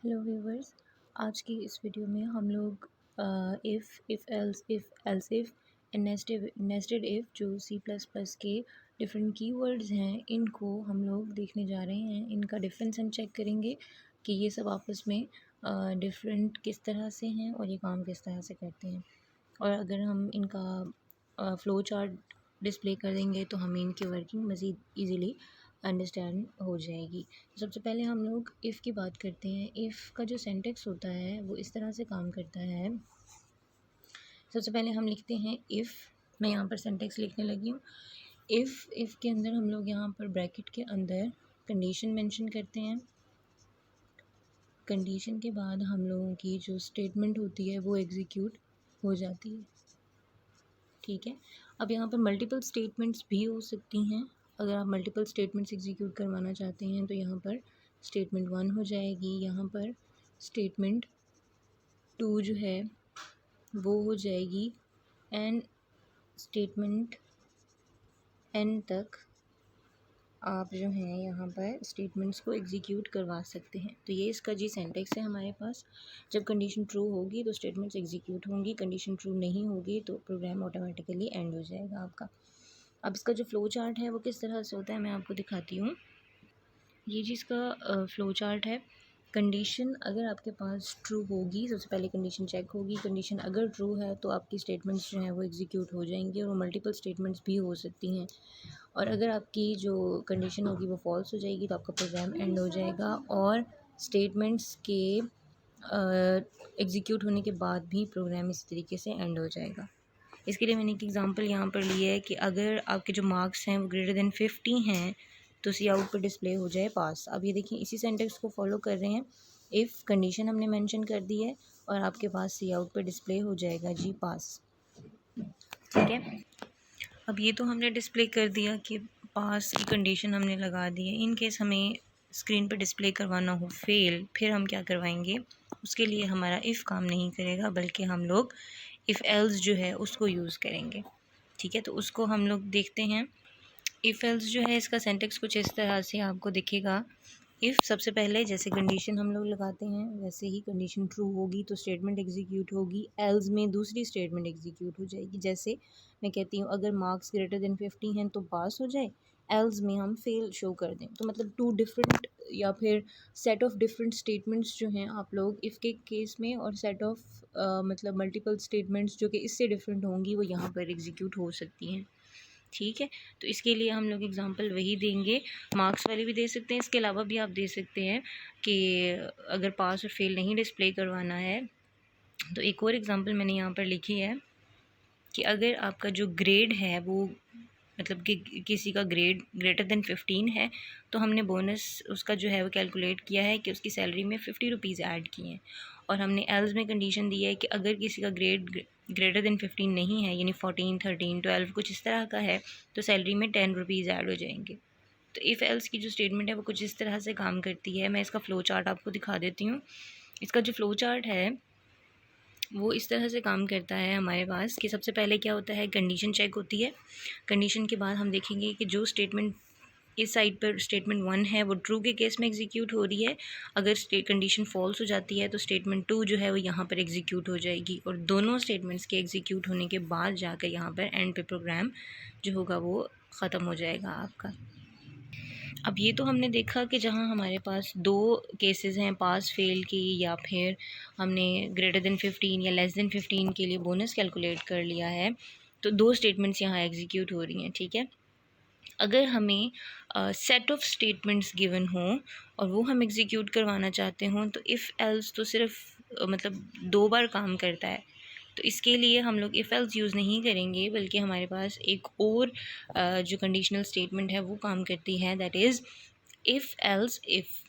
Hello viewers. आज की इस वीडियो में हम लोग if else if and nested if जो सी प्लस प्लस के डिफरेंट कीवर्ड्स हैं, इनको हम लोग देखने जा रहे हैं। इनका डिफरेंस हम चेक करेंगे कि ये सब आपस में डिफरेंट किस तरह से हैं और ये काम किस तरह से करते हैं। और अगर हम इनका फ़्लो चार्ट डिस्प्ले कर देंगे तो हमें इनकी वर्किंग मज़ीद ईज़िली अंडरस्टैंड हो जाएगी। सबसे पहले हम लोग इफ़ की बात करते हैं। इफ़ का जो सिंटेक्स होता है वो इस तरह से काम करता है। सबसे पहले हम लिखते हैं इफ़। मैं यहाँ पर सिंटेक्स लिखने लगी हूँ। इफ़ के अंदर हम लोग यहाँ पर ब्रैकेट के अंदर कंडीशन मेंशन करते हैं। कंडीशन के बाद हम लोगों की जो स्टेटमेंट होती है वो एग्जीक्यूट हो जाती है। ठीक है। अब यहाँ पर मल्टीपल स्टेटमेंट्स भी हो सकती हैं। अगर आप मल्टीपल स्टेटमेंट्स एग्जीक्यूट करवाना चाहते हैं तो यहाँ पर स्टेटमेंट 1 हो जाएगी, यहाँ पर स्टेटमेंट 2 जो है वो हो जाएगी, एंड स्टेटमेंट एन तक आप जो हैं यहाँ पर स्टेटमेंट्स को एग्जीक्यूट करवा सकते हैं। तो ये इसका जी सिंटेक्स है हमारे पास। जब कंडीशन ट्रू होगी तो स्टेटमेंट्स एग्जीक्यूट होंगी, कंडीशन ट्रू नहीं होगी तो प्रोग्राम ऑटोमेटिकली एंड हो जाएगा आपका। अब इसका जो फ़्लो चार्ट है वो किस तरह से होता है मैं आपको दिखाती हूँ। ये चीज़ का फ़्लो चार्ट है। कंडीशन अगर आपके पास ट्रू होगी, सबसे पहले कंडीशन चेक होगी। कंडीशन अगर ट्रू है तो आपकी स्टेटमेंट्स जो हैं वो एग्जीक्यूट हो जाएंगी, और वो मल्टीपल स्टेटमेंट्स भी हो सकती हैं। और अगर आपकी जो कंडीशन होगी वो फॉल्स हो जाएगी तो आपका प्रोग्राम एंड हो जाएगा, और स्टेटमेंट्स के एग्जीक्यूट होने के बाद भी प्रोग्राम इस तरीके से एंड हो जाएगा। इसके लिए मैंने एक एग्जांपल यहाँ पर लिया है कि अगर आपके जो मार्क्स हैं वो ग्रेटर देन 50 हैं तो सी आउट पर डिस्प्ले हो जाए पास। अब ये देखिए इसी सेंटेक्स को फॉलो कर रहे हैं। इफ़ कंडीशन हमने मेंशन कर दी है और आपके पास सी आउट पर डिस्प्ले हो जाएगा जी पास। ठीक है। अब ये तो हमने डिस्प्ले कर दिया कि पास की कंडीशन हमने लगा दी है। इन केस हमें स्क्रीन पर डिस्प्ले करवाना हो फेल, फिर हम क्या करवाएंगे? उसके लिए हमारा इफ़ काम नहीं करेगा, बल्कि हम लोग इफ़ एल्स जो है उसको यूज़ करेंगे। ठीक है, तो उसको हम लोग देखते हैं। इफ़ एल्स जो है इसका सिंटेक्स कुछ इस तरह से आपको दिखेगा। इफ़ सबसे पहले जैसे कंडीशन हम लोग लगाते हैं वैसे ही कंडीशन ट्रू होगी तो स्टेटमेंट एग्जीक्यूट होगी। एल्स में दूसरी स्टेटमेंट एग्जीक्यूट हो जाएगी। जैसे मैं कहती हूँ अगर मार्क्स ग्रेटर देन 50 हैं तो पास हो जाए, एल्स में हम फेल शो कर दें। तो मतलब टू डिफरेंट या फिर सेट ऑफ डिफरेंट स्टेटमेंट्स जो हैं आप लोग इफ़ के केस में, और सेट ऑफ मतलब मल्टीपल स्टेटमेंट्स जो कि इससे डिफरेंट होंगी वो यहाँ पर एग्जीक्यूट हो सकती हैं। ठीक है, तो इसके लिए हम लोग एग्जांपल वही देंगे। मार्क्स वाली भी दे सकते हैं, इसके अलावा भी आप दे सकते हैं कि अगर पास और फेल नहीं डिस्प्ले करवाना है तो एक और एग्जांपल मैंने यहाँ पर लिखी है कि अगर आपका जो ग्रेड है वो मतलब कि किसी का ग्रेड ग्रेटर देन 15 है तो हमने बोनस उसका जो है वो कैलकुलेट किया है कि उसकी सैलरी में 50 रुपीज़ ऐड किए हैं, और हमने एल्स में कंडीशन दी है कि अगर किसी का ग्रेड ग्रेटर देन 15 नहीं है, यानी 14, 13, 12 कुछ इस तरह का है, तो सैलरी में 10 रुपीज़ ऐड हो जाएंगे। तो इफ़ एल्स की जो स्टेटमेंट है वो कुछ इस तरह से काम करती है। मैं इसका फ़्लो चार्ट आपको दिखा देती हूँ। इसका जो फ़्लो चार्ट है वो इस तरह से काम करता है हमारे पास कि सबसे पहले क्या होता है, कंडीशन चेक होती है। कंडीशन के बाद हम देखेंगे कि जो स्टेटमेंट इस साइड पर स्टेटमेंट 1 है वो ट्रू के केस में एग्जीक्यूट हो रही है। अगर कंडीशन फॉल्स हो जाती है तो स्टेटमेंट 2 जो है वो यहाँ पर एग्जीक्यूट हो जाएगी, और दोनों स्टेटमेंट्स के एग्जीक्यूट होने के बाद जाकर यहाँ पर एंड पे प्रोग्राम जो होगा वो ख़त्म हो जाएगा आपका। अब ये तो हमने देखा कि जहाँ हमारे पास दो केसेस हैं पास फेल की, या फिर हमने ग्रेटर देन 15 या लेस देन 15 के लिए बोनस कैलकुलेट कर लिया है, तो दो स्टेटमेंट्स यहाँ एग्जीक्यूट हो रही हैं। ठीक है। अगर हमें सेट ऑफ स्टेटमेंट्स गिवन हों और वो हम एग्जीक्यूट करवाना चाहते हों तो इफ़ एल्स तो सिर्फ मतलब दो बार काम करता है। तो इसके लिए हम लोग इफ़ एल्स यूज़ नहीं करेंगे, बल्कि हमारे पास एक और जो कंडीशनल स्टेटमेंट है वो काम करती है, that is if else if.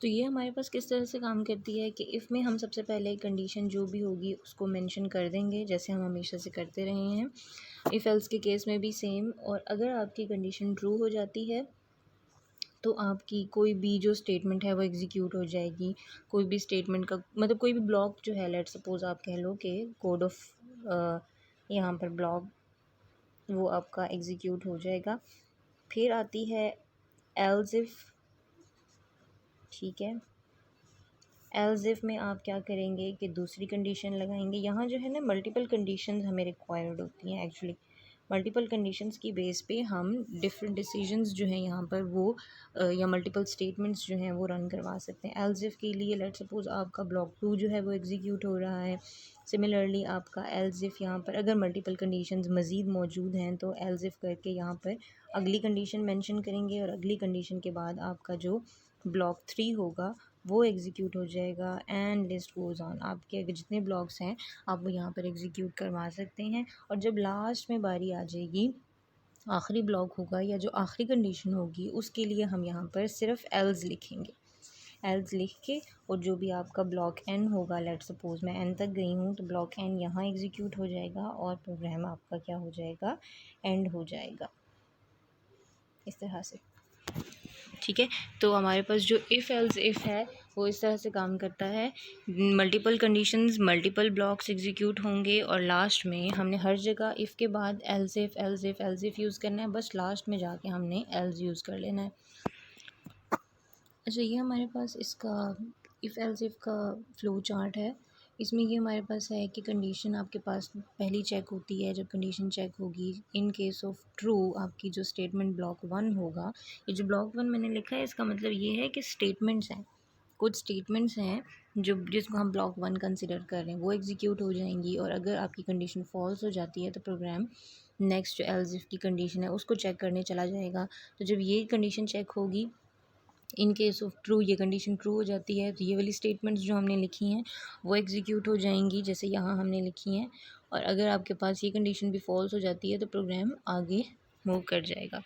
तो ये हमारे पास किस तरह से काम करती है कि इफ़ में हम सबसे पहले कंडीशन जो भी होगी उसको मेंशन कर देंगे, जैसे हम हमेशा से करते रहे हैं। इफ़ एल्स के केस में भी सेम। और अगर आपकी कंडीशन ट्रू हो जाती है तो आपकी कोई भी जो स्टेटमेंट है वो एग्जीक्यूट हो जाएगी। कोई भी स्टेटमेंट का मतलब कोई भी ब्लॉक जो है, लेट सपोज आप कह लो कि कोड ऑफ यहाँ पर ब्लॉक, वो आपका एग्जीक्यूट हो जाएगा। फिर आती है एल्स इफ़। ठीक है। एल्स इफ में आप क्या करेंगे कि दूसरी कंडीशन लगाएंगे। यहाँ जो है ना मल्टीपल कंडीशंस हमें रिक्वायर्ड होती हैं एक्चुअली। मल्टीपल कंडीशंस की बेस पे हम डिफरेंट डिसीजंस जो हैं यहाँ पर वो या मल्टीपल स्टेटमेंट्स जो हैं वो रन करवा सकते हैं। एल्स इफ के लिए लेट्स सपोज आपका ब्लॉक 2 जो है वो एग्जीक्यूट हो रहा है। सिमिलरली आपका एल्स इफ यहाँ पर अगर मल्टीपल कंडीशंस मज़ीद मौजूद हैं तो एल्स इफ करके यहाँ पर अगली कंडीशन मेंशन करेंगे और अगली कंडीशन के बाद आपका जो ब्लॉक 3 होगा वो एग्जीक्यूट हो जाएगा एंड लिस्ट गोज़ ऑन। आपके अगर जितने ब्लॉक्स हैं आप वो यहाँ पर एग्जीक्यूट करवा सकते हैं। और जब लास्ट में बारी आ जाएगी, आखिरी ब्लॉक होगा या जो आखिरी कंडीशन होगी, उसके लिए हम यहाँ पर सिर्फ एल्स लिखेंगे। एल्स लिख के और जो भी आपका ब्लॉक एन होगा, लेट सपोज मैं एन तक गई हूँ तो ब्लॉक एन यहाँ एग्जीक्यूट हो जाएगा और प्रोग्राम आपका क्या हो जाएगा, एंड हो जाएगा इस तरह से। ठीक है, तो हमारे पास जो इफ़ एल्स इफ़ है वो इस तरह से काम करता है। Multiple conditions, multiple blocks execute होंगे और लास्ट में हमने हर जगह इफ़ के बाद else if else if else if use करना है, बस लास्ट में जाके हमने एल्स यूज़ कर लेना है। अच्छा, ये हमारे पास इसका इफ़ एल्स इफ़ का फ़्लो चार्ट है। इसमें ये हमारे पास है कि कंडीशन आपके पास पहली चेक होती है। जब कंडीशन चेक होगी इन केस ऑफ ट्रू, आपकी जो स्टेटमेंट ब्लॉक 1 होगा, ये जो ब्लॉक 1 मैंने लिखा है इसका मतलब ये है कि स्टेटमेंट्स हैं, कुछ स्टेटमेंट्स हैं जो जिसको हम ब्लॉक 1 कंसिडर कर रहे हैं, वो एग्जीक्यूट हो जाएंगी। और अगर आपकी कंडीशन फॉल्स हो जाती है तो प्रोग्राम नेक्स्ट जो एल्स इफ की कंडीशन है उसको चेक करने चला जाएगा। तो जब ये कंडीशन चेक होगी, इन केस ऑफ ट्रू, ये कंडीशन ट्रू हो जाती है तो ये वाली स्टेटमेंट्स जो हमने लिखी हैं वो एग्जीक्यूट हो जाएंगी जैसे यहाँ हमने लिखी हैं। और अगर आपके पास ये कंडीशन भी फॉल्स हो जाती है तो प्रोग्राम आगे मूव कर जाएगा।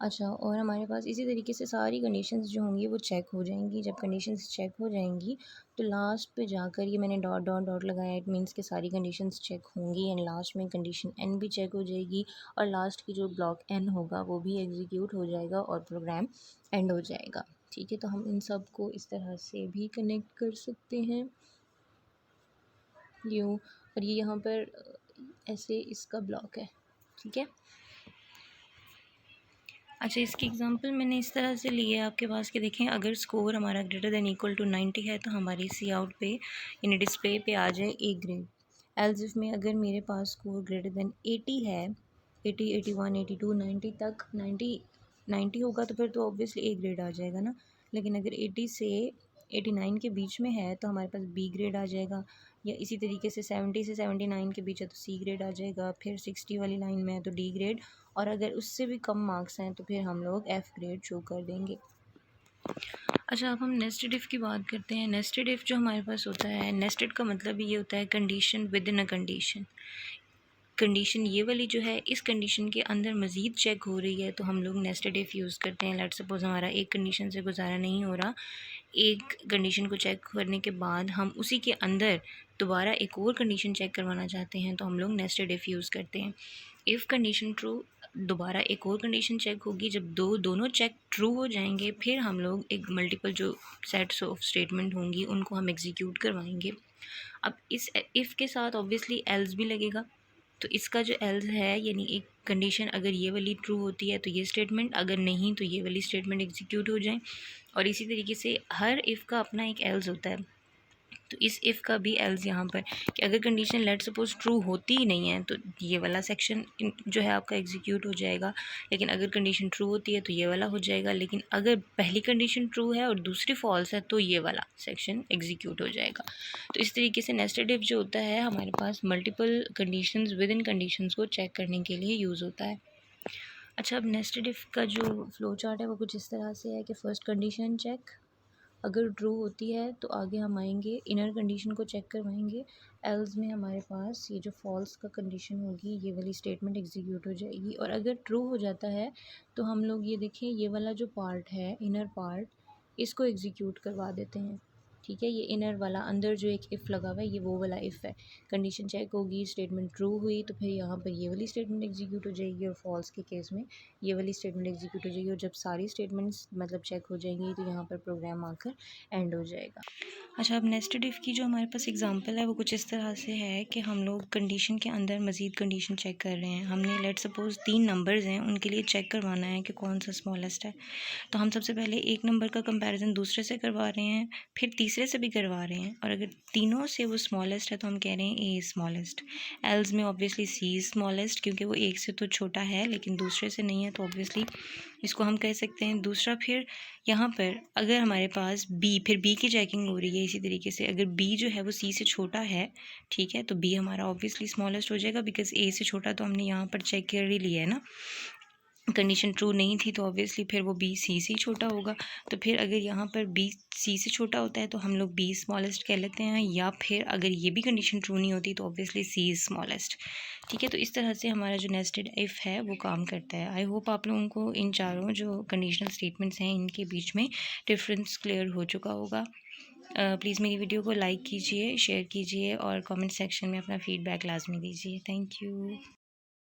अच्छा, और हमारे पास इसी तरीके से सारी कंडीशंस जो होंगी वो चेक हो जाएंगी। जब कंडीशंस चेक हो जाएंगी तो लास्ट पे जाकर, ये मैंने डॉट डॉट डॉट लगाया, इट मीन्स कि सारी कंडीशंस चेक होंगी एंड लास्ट में कंडीशन एन भी चेक हो जाएगी और लास्ट की जो ब्लॉक एन होगा वो भी एग्जीक्यूट हो जाएगा और प्रोग्राम एंड हो जाएगा। ठीक है, तो हम इन सब को इस तरह से भी कनेक्ट कर सकते हैं यूँ, और ये यहाँ पर ऐसे इसका ब्लॉक है। ठीक है, अच्छा, इसकी एग्जांपल मैंने इस तरह से ली है आपके पास कि देखें, अगर स्कोर हमारा ग्रेटर देन इक्वल टू 90 है तो हमारी सी आउट पे यानी डिस्प्ले पे आ जाए ए ग्रेड। एल्स इफ में अगर मेरे पास स्कोर ग्रेटर देन 80 है, 80, 81, 82, 90 तक, 90 होगा तो फिर तो ऑब्वियसली ए ग्रेड आ जाएगा ना। लेकिन अगर 80 से 89 के बीच में है तो हमारे पास बी ग्रेड आ जाएगा, या इसी तरीके से 70 से 79 के बीच है तो सी ग्रेड आ जाएगा, फिर 60 वाली लाइन में है तो डी ग्रेड, और अगर उससे भी कम मार्क्स हैं तो फिर हम लोग एफ़ ग्रेड शो कर देंगे। अच्छा, अब हम नेस्टेड इफ़ की बात करते हैं। नेस्टेड इफ़ जो हमारे पास होता है, नेस्टेड का मतलब ये होता है condition with in a condition. Condition ये वाली जो है, इस कंडीशन के अंदर मज़ीद चेक हो रही है तो हम लोग नेस्टेड इफ़ यूज़ करते हैं। लेट्स सपोज़ हमारा एक कंडीशन से गुजारा नहीं हो रहा, एक कंडीशन को चेक करने के बाद हम उसी के अंदर दोबारा एक और कंडीशन चेक करवाना चाहते हैं तो हम लोग नेस्टेड इफ़ यूज़ करते हैं। इफ़ कंडीशन ट्रू, दोबारा एक और कंडीशन चेक होगी, जब दोनों चेक ट्रू हो जाएंगे फिर हम लोग एक मल्टीपल जो सेट्स ऑफ स्टेटमेंट होंगी उनको हम एग्जीक्यूट करवाएंगे। अब इस इफ़ के साथ ऑब्वियसली एल्स भी लगेगा, तो इसका जो एल्स है यानी एक कंडीशन अगर ये वाली ट्रू होती है तो ये स्टेटमेंट, अगर नहीं तो ये वाली स्टेटमेंट एग्जीक्यूट हो जाए। और इसी तरीके से हर इफ़ का अपना एक एल्स होता है, तो इस इफ़ का भी एल्स यहाँ पर कि अगर कंडीशन लेट सपोज ट्रू होती ही नहीं है तो ये वाला सेक्शन जो है आपका एग्जीक्यूट हो जाएगा, लेकिन अगर कंडीशन ट्रू होती है तो ये वाला हो जाएगा, लेकिन अगर पहली कंडीशन ट्रू है और दूसरी फॉल्स है तो ये वाला सेक्शन एग्जीक्यूट हो जाएगा। तो इस तरीके से नेस्टेड इफ़ जो होता है हमारे पास multiple conditions within conditions को चेक करने के लिए यूज़ होता है। अच्छा, अब नेस्टेड इफ़ का जो फ्लो चार्ट है वो कुछ इस तरह से है कि फ़र्स्ट कंडीशन चेक, अगर ट्रू होती है तो आगे हम आएंगे इनर कंडीशन को चेक करवाएंगे। एल्स में हमारे पास ये जो फॉल्स का कंडीशन होगी ये वाली स्टेटमेंट एग्जीक्यूट हो जाएगी, और अगर ट्रू हो जाता है तो हम लोग ये देखें ये वाला जो पार्ट है इनर पार्ट, इसको एग्जीक्यूट करवा देते हैं। ठीक है। ये इनर वाला अंदर जो एक इफ़ लगा हुआ है ये वो वाला इफ़ है। कंडीशन चेक होगी, स्टेटमेंट ट्रू हुई तो फिर यहाँ पर ये वाली स्टेटमेंट एग्जीक्यूट हो जाएगी, और फॉल्स के केस में ये वाली स्टेटमेंट एग्जीक्यूट हो जाएगी। और जब सारी स्टेटमेंट्स मतलब चेक हो जाएंगी तो यहाँ पर प्रोग्राम आकर एंड हो जाएगा। अच्छा, अब नेस्टेड इफ़ की जो हमारे पास एग्जांपल है वो कुछ इस तरह से है कि हम लोग कंडीशन के अंदर मज़ीद कंडीशन चेक कर रहे हैं। हमने लेट सपोज़ 3 नंबर्स हैं, उनके लिए चेक करवाना है कि कौन सा स्मॉलेस्ट है। तो हम सबसे पहले एक नंबर का कंपैरिजन दूसरे से करवा रहे हैं, फिर तीसरे से भी करवा रहे हैं, और अगर तीनों से वो स्मॉलेस्ट है तो हम कह रहे हैं ए स्मॉलेस्ट। एल्स में ऑब्वियसली सी स्मॉलेस्ट, क्योंकि वो एक से तो छोटा है लेकिन दूसरे से नहीं है, तो ऑब्वियसली इसको हम कह सकते हैं। दूसरा, फिर यहाँ पर अगर हमारे पास बी, फिर बी की चेकिंग हो रही है इसी तरीके से, अगर बी जो है वो सी से छोटा है, ठीक है, तो बी हमारा ऑब्वियसली स्मॉलेस्ट हो जाएगा, बिकॉज ए से छोटा तो हमने यहाँ पर चेक कर ही लिया है ना। कंडीशन ट्रू नहीं थी तो ऑब्वियसली फिर वो बी सी से छोटा होगा। तो फिर अगर यहाँ पर बी सी से छोटा होता है तो हम लोग बी स्मॉलेस्ट कह लेते हैं, या फिर अगर ये भी कंडीशन ट्रू नहीं होती तो ऑब्वियसली सी इज़ स्मॉलेस्ट। ठीक है, तो इस तरह से हमारा जो नेस्टेड इफ़ है वो काम करता है। आई होप आप लोगों को इन चारों जो कंडीशनल स्टेटमेंट्स हैं इनके बीच में डिफरेंस क्लियर हो चुका होगा। प्लीज़ मेरी वीडियो को लाइक कीजिए, शेयर कीजिए और कमेंट सेक्शन में अपना फ़ीडबैक लाजमी दीजिए। Thank you.